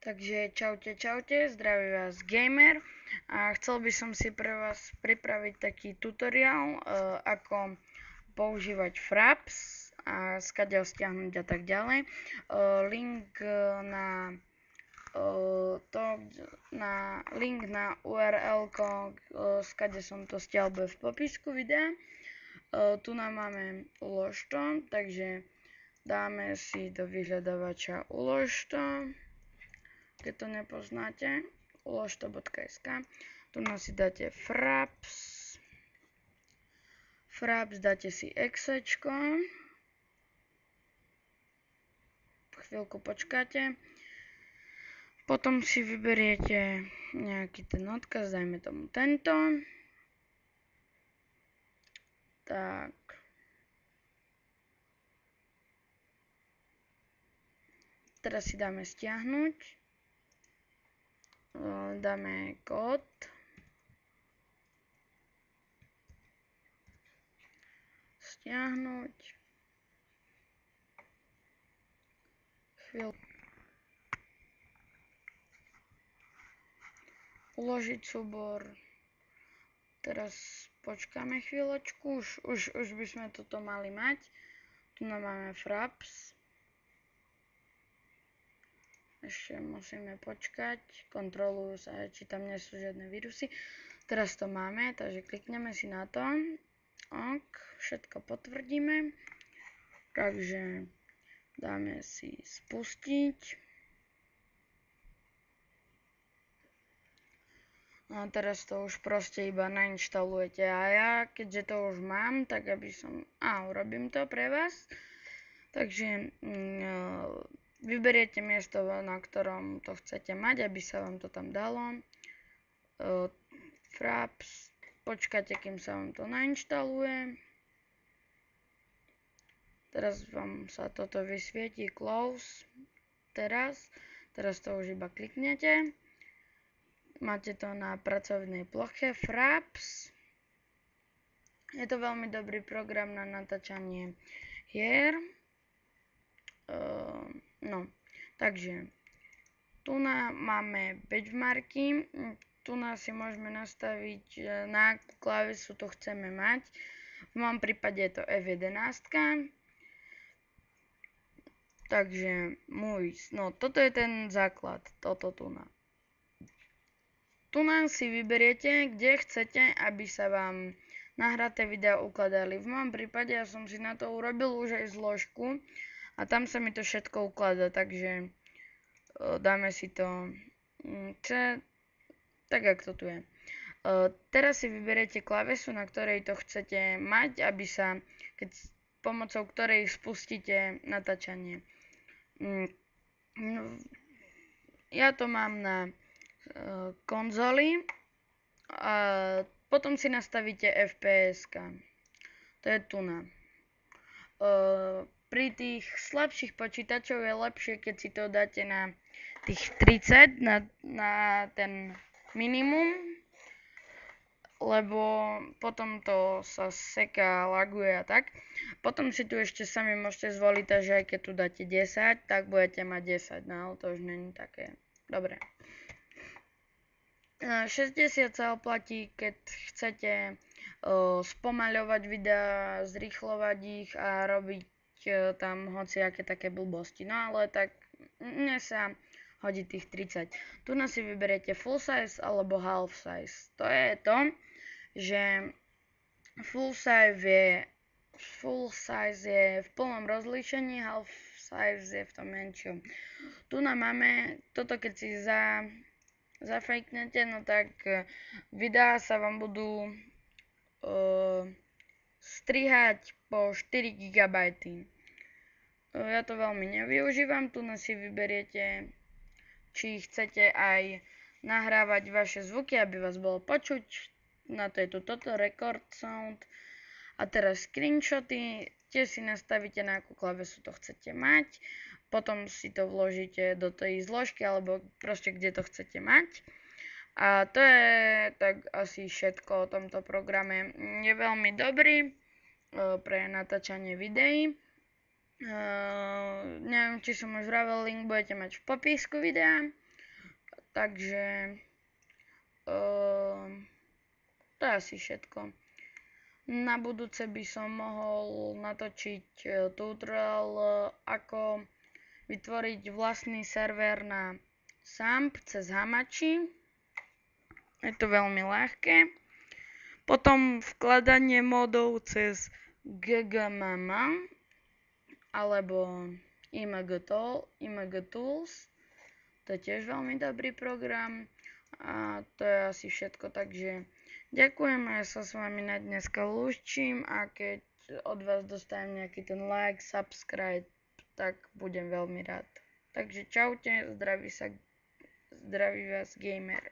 Takže čaute, zdraví vás Gamer a chcel by som si pre vás pripraviť taký tutoriál, ako používať Fraps a skadiaľ stiahnuť a tak ďalej. Link na URL, skade som to stiahol, bude v popisku videa. Tu nám máme ulož to, takže dáme si do vyhľadávača ulož to. Keď to nepoznáte, uložto.sk. Tu si dáte Fraps, dáte si exečko, chvíľku počkáte, potom si vyberiete nejaký ten odkaz, dajme tomu tento, tak, teraz si dáme stiahnuť. Dáme kód, stiahnuť, uložiť súbor, teraz počkáme chvíľočku, už by sme toto mali mať, tu máme Fraps. Ešte musíme počkať, kontrolujú sa, či tam nie sú žiadne vírusy. Teraz to máme, takže klikneme si na to. Ok, všetko potvrdíme. Takže dáme si spustiť. No a teraz to už proste iba nainštalujete. A ja, keďže to už mám, tak aby som... urobím to pre vás. Takže... vyberiete miesto, na ktorom to chcete mať, aby sa vám to tam dalo. Fraps, počkáte, kým sa vám to nainštaluje. Teraz vám sa toto vysvietí, close. Teraz to už iba kliknete. Máte to na pracovnej ploche, Fraps. Je to veľmi dobrý program na natáčanie hier. Takže tu máme benchmarky, tu si môžeme nastaviť, na akú klávesu to chceme mať. V mojom prípade je to F11. Takže toto je ten základ, toto tu na. Tu si vyberiete, kde chcete, aby sa vám nahraté videa ukladali. V mojom prípade ja som si na to urobil už aj zložku. A tam sa mi to všetko ukladá, takže dáme si to tak, jak to tu je. Teraz si vyberiete klávesu, na ktorej to chcete mať, aby sa, pomocou ktorej spustíte natáčanie. Ja to mám na konzoli a potom si nastavíte FPS-ka. To je tu na. Pri tých slabších počítačov je lepšie, keď si to dáte na tých 30, na ten minimum, lebo potom to sa seká, laguje a tak. Potom si tu ešte sami môžete zvoliť, že aj keď tu dáte 10, tak budete mať 10, no to už není také dobré. 60 sa oplatí, keď chcete spomaľovať videá, zrýchlovať ich a robiť tam hociaké také blbosti. No ale tak mne sa hodí tých 30. Tu si vyberiete full size alebo half size. To je to, že full size je v plnom rozlíšení, half size je v tom menšom. Tu máme toto, keď si zafejknete, no tak videá sa vám budú strihať po 4 GB. Ja to veľmi nevyužívam, tu si vyberiete, či chcete aj nahrávať vaše zvuky, aby vás bolo počuť. Na to je tu toto, record sound. A teraz screenshoty, tiež si nastavíte, na akú klávesu to chcete mať. Potom si to vložíte do tej zložky, alebo proste kde to chcete mať. A to je tak asi všetko o tomto programe. Je veľmi dobrý pre natáčanie videí. Neviem, či som už vravel, link budete mať v popisku videa. Takže to je asi všetko. Na budúce by som mohol natočiť tutorial, ako vytvoriť vlastný server na SAMP cez Hamachi. Je to veľmi ľahké. Potom vkladanie modov cez GGMM alebo IMG Tools. To je tiež veľmi dobrý program. A to je asi všetko, takže ďakujem a ja sa s vami na dneska lúčim a keď od vás dostanem nejaký ten like, subscribe, tak budem veľmi rád. Takže čaute, zdraví vás gamer.